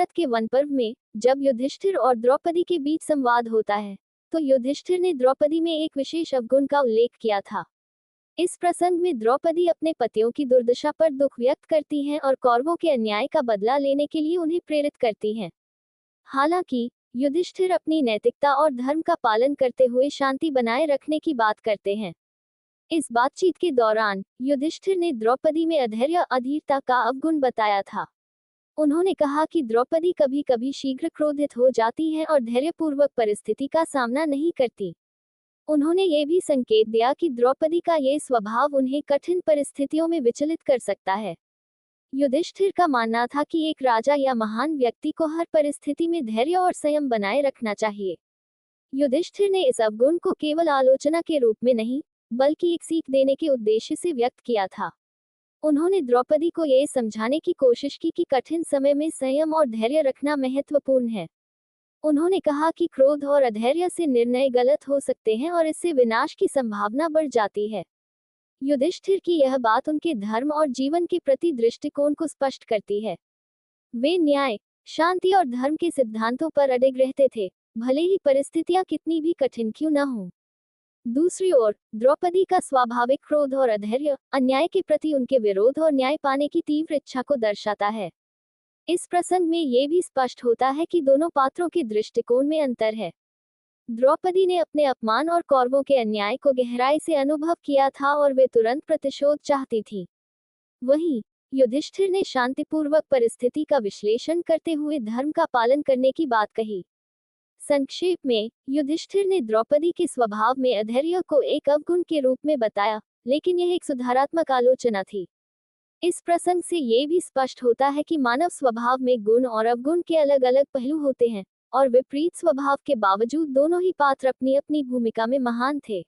महाभारत के वन पर्व में जब युधिष्ठिर और द्रौपदी के बीच संवाद होता है, तो युधिष्ठिर ने द्रौपदी में एक विशेष अवगुण का उल्लेख किया था। इस प्रसंग में द्रौपदी अपने पतियों की दुर्दशा पर दुख व्यक्त करती हैं और कौरवों के अन्याय का बदला लेने के लिए उन्हें प्रेरित करती हैं। हालांकि युधिष्ठिर अपनी नैतिकता और धर्म का पालन करते हुए शांति बनाए रखने की बात करते हैं। इस बातचीत के दौरान युधिष्ठिर ने द्रौपदी में अधैर्य अधीरता का अवगुण बताया था। उन्होंने कहा कि द्रौपदी कभी कभी शीघ्र क्रोधित हो जाती है और धैर्यपूर्वक परिस्थिति का सामना नहीं करती। उन्होंने ये भी संकेत दिया कि द्रौपदी का ये स्वभाव उन्हें कठिन परिस्थितियों में विचलित कर सकता है। युधिष्ठिर का मानना था कि एक राजा या महान व्यक्ति को हर परिस्थिति में धैर्य और संयम बनाए रखना चाहिए। युधिष्ठिर ने इस अवगुण को केवल आलोचना के रूप में नहीं, बल्कि एक सीख देने के उद्देश्य से व्यक्त किया था। उन्होंने द्रौपदी को यह समझाने की कोशिश की कि कठिन समय में संयम और धैर्य रखना महत्वपूर्ण है। उन्होंने कहा कि क्रोध और अधैर्य से निर्णय गलत हो सकते हैं और इससे विनाश की संभावना बढ़ जाती है। युधिष्ठिर की यह बात उनके धर्म और जीवन के प्रति दृष्टिकोण को स्पष्ट करती है। वे न्याय, शांति और धर्म के सिद्धांतों पर अडिग रहते थे, भले ही परिस्थितियां कितनी भी कठिन क्यों न हों। दूसरी ओर द्रौपदी का स्वाभाविक क्रोध और अधैर्य अन्याय के प्रति उनके विरोध और न्याय पाने की तीव्र इच्छा को दर्शाता है। इस प्रसंग में ये भी स्पष्ट होता है कि दोनों पात्रों के दृष्टिकोण में अंतर है। द्रौपदी ने अपने अपमान और कौरवों के अन्याय को गहराई से अनुभव किया था और वे तुरंत प्रतिशोध चाहती थी। वहीं युधिष्ठिर ने शांतिपूर्वक परिस्थिति का विश्लेषण करते हुए धर्म का पालन करने की बात कही। संक्षेप में युधिष्ठिर ने द्रौपदी के स्वभाव में अधैर्य को एक अवगुण के रूप में बताया, लेकिन यह एक सुधारात्मक आलोचना थी। इस प्रसंग से ये भी स्पष्ट होता है कि मानव स्वभाव में गुण और अवगुण के अलग अलग पहलू होते हैं, और विपरीत स्वभाव के बावजूद दोनों ही पात्र अपनी अपनी भूमिका में महान थे।